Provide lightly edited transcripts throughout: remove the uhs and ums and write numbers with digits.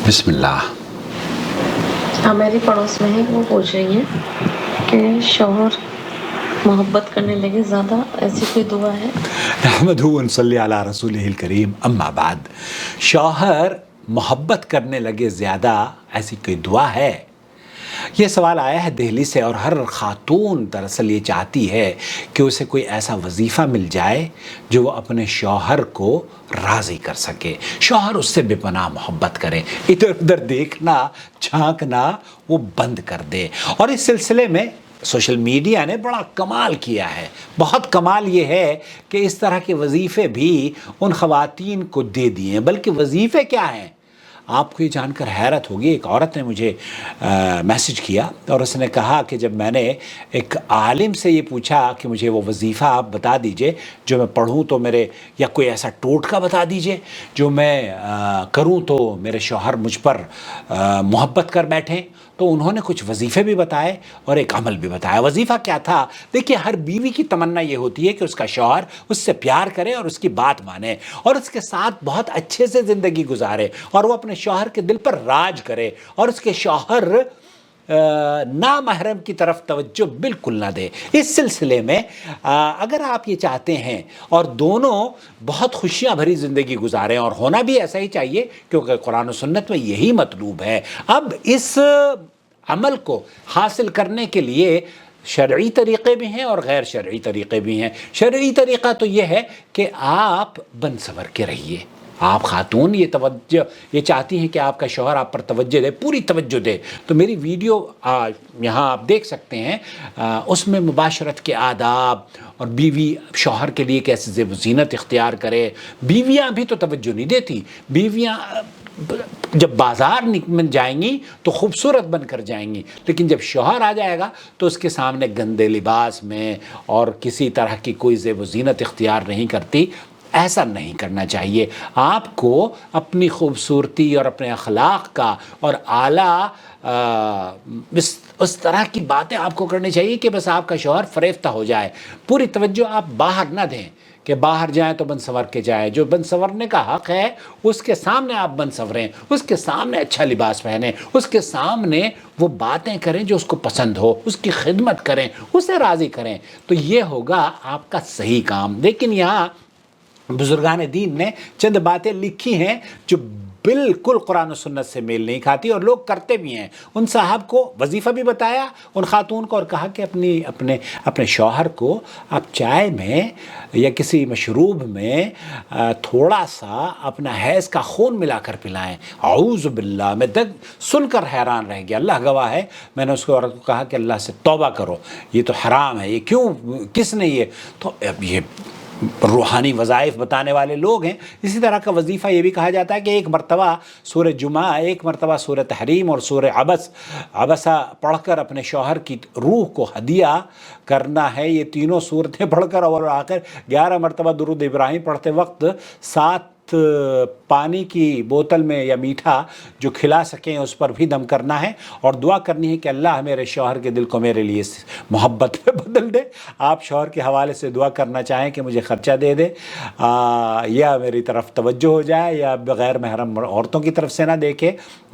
بسم اللہ۔ میری پڑوس میں ہے، وہ پوچھ رہی ہیں کہ شوہر محبت کرنے لگے زیادہ، ایسی کوئی دعا ہے؟ نحمدہ و نصلی علی رسولہ الکریم، اما بعد۔ شوہر محبت کرنے لگے زیادہ، ایسی کوئی دعا ہے؟ یہ سوال آیا ہے دہلی سے، اور ہر خاتون دراصل یہ چاہتی ہے کہ اسے کوئی ایسا وظیفہ مل جائے جو وہ اپنے شوہر کو راضی کر سکے، شوہر اس سے بے پناہ محبت کرے، ادھر ادھر دیکھنا جھانکنا وہ بند کر دے۔ اور اس سلسلے میں سوشل میڈیا نے بڑا کمال کیا ہے۔ بہت کمال یہ ہے کہ اس طرح کے وظیفے بھی ان خواتین کو دے دیے ہیں۔ بلکہ وظیفے کیا ہیں؟ آپ کو یہ جان کر حیرت ہوگی، ایک عورت نے مجھے میسج کیا اور اس نے کہا کہ جب میں نے ایک عالم سے یہ پوچھا کہ مجھے وہ وظیفہ آپ بتا دیجئے جو میں پڑھوں تو میرے، یا کوئی ایسا ٹوٹکا بتا دیجئے جو میں کروں تو میرے شوہر مجھ پر محبت کر بیٹھیں، تو انہوں نے کچھ وظیفے بھی بتائے اور ایک عمل بھی بتایا۔ وظیفہ کیا تھا؟ دیکھیے، ہر بیوی کی تمنا یہ ہوتی ہے کہ اس کا شوہر اس سے پیار کرے اور اس کی بات مانے اور اس کے ساتھ بہت اچھے سے زندگی گزارے، اور وہ اپنے شوہر کے دل پر راج کرے، اور اس کے شوہر نامحرم کی طرف توجہ بالکل نہ دے۔ اس سلسلے میں اگر آپ یہ چاہتے ہیں اور دونوں بہت خوشیاں بھری زندگی گزاریں، اور ہونا بھی ایسا ہی چاہیے کیونکہ قرآن و سنت میں یہی مطلوب ہے۔ اب اس عمل کو حاصل کرنے کے لیے شرعی طریقے بھی ہیں اور غیر شرعی طریقے بھی ہیں۔ شرعی طریقہ تو یہ ہے کہ آپ بنسور کے رہیے۔ آپ خاتون یہ چاہتی ہیں کہ آپ کا شوہر آپ پر توجہ دے، پوری توجہ دے، تو میری ویڈیو یہاں آپ دیکھ سکتے ہیں، اس میں مباشرت کے آداب اور بیوی شوہر کے لیے کیسے زینت اختیار کرے۔ بیویاں بھی تو توجہ نہیں دیتی۔ بیویاں جب بازار میں جائیں گی تو خوبصورت بن کر جائیں گی، لیکن جب شوہر آ جائے گا تو اس کے سامنے گندے لباس میں اور کسی طرح کی کوئی زیب و زینت اختیار نہیں کرتی۔ ایسا نہیں کرنا چاہیے۔ آپ کو اپنی خوبصورتی اور اپنے اخلاق کا اور اعلیٰ اس طرح کی باتیں آپ کو کرنی چاہیے کہ بس آپ کا شوہر فریفتہ ہو جائے۔ پوری توجہ آپ باہر نہ دیں کہ باہر جائیں تو بن سنور کے جائیں۔ جو بن سنورنے کا حق ہے اس کے سامنے آپ بن سنوریں، اس کے سامنے اچھا لباس پہنیں، اس کے سامنے وہ باتیں کریں جو اس کو پسند ہو، اس کی خدمت کریں، اسے راضی کریں، تو یہ ہوگا آپ کا صحیح کام۔ لیکن یہاں بزرگان دین نے چند باتیں لکھی ہیں جو بالکل قرآن و سنت سے میل نہیں کھاتی، اور لوگ کرتے بھی ہیں۔ ان صاحب کو وظیفہ بھی بتایا ان خاتون کو، اور کہا کہ اپنے شوہر کو آپ چائے میں یا کسی مشروب میں تھوڑا سا اپنا حیض کا خون ملا کر پلائیں۔ اعوذ باللہ! میں سن کر حیران رہ گیا، اللہ گواہ ہے۔ میں نے اس کو عورت کو کہا کہ اللہ سے توبہ کرو، یہ تو حرام ہے، یہ کیوں، کس نے یہ؟ تو اب یہ روحانی وظائف بتانے والے لوگ ہیں۔ اسی طرح کا وظیفہ یہ بھی کہا جاتا ہے کہ ایک مرتبہ سورہ جمعہ، ایک مرتبہ سورہ تحریم اور سورہ عبسہ پڑھ کر اپنے شوہر کی روح کو ہدیہ کرنا ہے۔ یہ تینوں صورتیں پڑھ کر اور آخر 11 مرتبہ درود ابراہیم پڑھتے وقت 7 پانی کی بوتل میں یا میٹھا جو کھلا سکیں اس پر بھی دم کرنا ہے، اور دعا کرنی ہے کہ اللہ میرے شوہر کے دل کو میرے لیے محبت پہ بدل دے۔ آپ شوہر کے حوالے سے دعا کرنا چاہیں کہ مجھے خرچہ دے دے، یا میری طرف توجہ ہو جائے، یا بغیر محرم عورتوں کی طرف سے نہ دیکھے،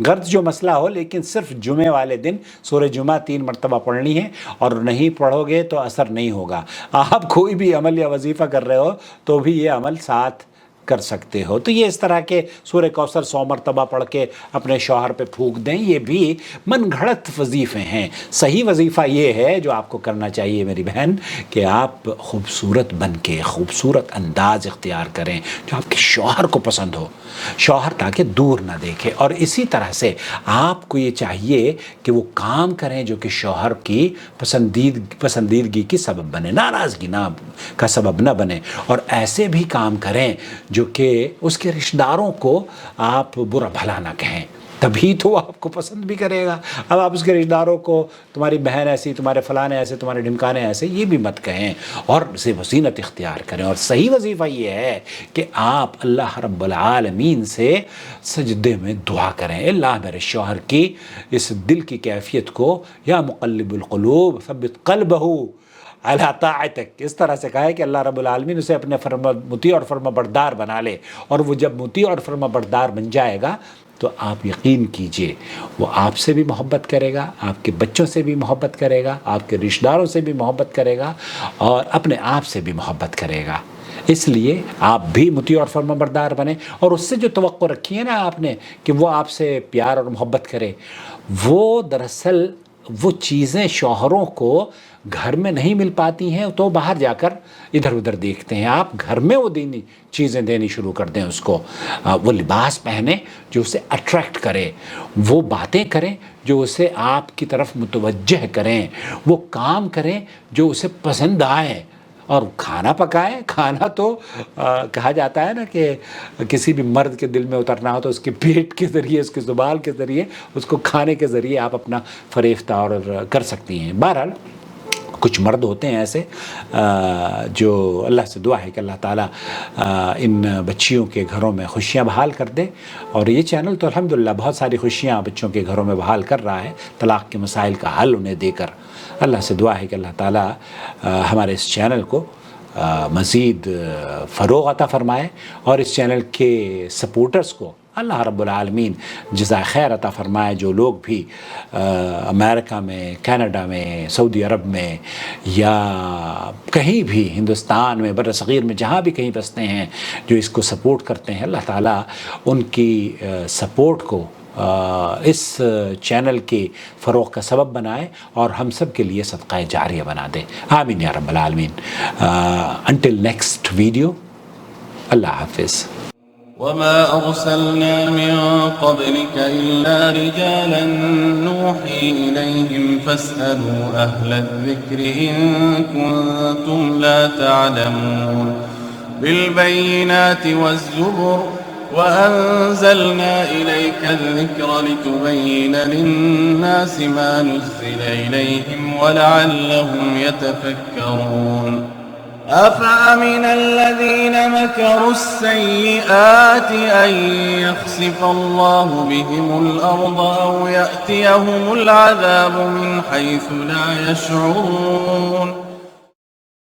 غرض جو مسئلہ ہو، لیکن صرف جمعے والے دن سورہ جمعہ 3 مرتبہ پڑھنی ہے، اور نہیں پڑھو گے تو اثر نہیں ہوگا۔ آپ کوئی بھی عمل یا وظیفہ کر رہے ہو تو بھی یہ عمل ساتھ کر سکتے ہو۔ تو یہ اس طرح کے سورہ کوثر 100 مرتبہ پڑھ کے اپنے شوہر پہ پھونک دیں، یہ بھی من گھڑت وظیفے ہیں۔ صحیح وظیفہ یہ ہے جو آپ کو کرنا چاہیے میری بہن، کہ آپ خوبصورت بن کے خوبصورت انداز اختیار کریں جو آپ کے شوہر کو پسند ہو، شوہر تاکہ دور نہ دیکھے۔ اور اسی طرح سے آپ کو یہ چاہیے کہ وہ کام کریں جو کہ شوہر کی پسندیدگی کی سبب بنے، ناراضگی کا سبب نہ بنے، اور ایسے بھی کام کریں جو کہ اس کے رشتہ داروں کو آپ برا بھلا نہ کہیں، تبھی تو وہ آپ کو پسند بھی کرے گا۔ اب آپ اس کے رشتہ داروں کو تمہاری بہن ایسی، تمہارے فلانے ایسے، تمہارے ڈھمکانے ایسے، یہ بھی مت کہیں، اور زیب و زینت اختیار کریں۔ اور صحیح وظیفہ یہ ہے کہ آپ اللہ رب العالمین سے سجدے میں دعا کریں، اللہ میرے شوہر کی اس دل کی کیفیت کو، یا مقلب القلوب ثبت قلبہ علی طاعتک، اس طرح سے کہا ہے کہ اللہ رب العالمین اسے اپنے مطیع اور فرما بردار بنا لے، اور وہ جب مطیع اور فرما بردار بن جائے گا تو آپ یقین کیجئے وہ آپ سے بھی محبت کرے گا، آپ کے بچوں سے بھی محبت کرے گا، آپ کے رشتہ داروں سے بھی محبت کرے گا، اور اپنے آپ سے بھی محبت کرے گا۔ اس لیے آپ بھی مطیع اور فرما بردار بنیں، اور اس سے جو توقع رکھی ہے نا آپ نے کہ وہ آپ سے پیار اور محبت کرے، وہ دراصل وہ چیزیں شوہروں کو گھر میں نہیں مل پاتی ہیں تو باہر جا کر ادھر ادھر دیکھتے ہیں۔ آپ گھر میں وہ چیزیں دینی شروع کر دیں اس کو، وہ لباس پہنے جو اسے اٹریکٹ کرے، وہ باتیں کریں جو اسے آپ کی طرف متوجہ کریں، وہ کام کریں جو اسے پسند آئے، اور کھانا پکائیں۔ کھانا تو کہا جاتا ہے نا کہ کسی بھی مرد کے دل میں اترنا ہو تو اس کے پیٹ کے ذریعے، اس کے زبان کے ذریعے، اس کو کھانے کے ذریعے آپ اپنا فریفتہ اور کر سکتی ہیں۔ بہرحال کچھ مرد ہوتے ہیں ایسے جو اللہ سے دعا ہے کہ اللہ تعالیٰ ان بچیوں کے گھروں میں خوشیاں بحال کر دے، اور یہ چینل تو الحمدللہ بہت ساری خوشیاں بچوں کے گھروں میں بحال کر رہا ہے، طلاق کے مسائل کا حل انہیں دے کر۔ اللہ سے دعا ہے کہ اللہ تعالیٰ ہمارے اس چینل کو مزید فروغ عطا فرمائے، اور اس چینل کے سپورٹرز کو اللہ رب العالمین جزائے خیر عطا فرمائے۔ جو لوگ بھی امریکہ میں، کینیڈا میں، سعودی عرب میں، یا کہیں بھی ہندوستان میں، بر صغیر میں، جہاں بھی کہیں بستے ہیں، جو اس کو سپورٹ کرتے ہیں، اللہ تعالیٰ ان کی سپورٹ کو اس چینل کے فروغ کا سبب بنائے، اور ہم سب کے لیے صدقہ جاریہ بنا دے۔ آمین یا رب العالمین۔ انٹل نیکسٹ ویڈیو، اللہ حافظ۔ وما أرسلنا من قبلك إلا رجالا نوحي إليهم فاسألوا أهل الذكر إن كنتم لا تعلمون بالبينات والزبر وأنزلنا إليك الذكر لتبين للناس ما نزل إليهم ولعلهم يتفكرون أفأمن الذين مكروا السيئات أن يخسف الله بهم الأرض أو يأتيهم العذاب من حيث لا يشعرون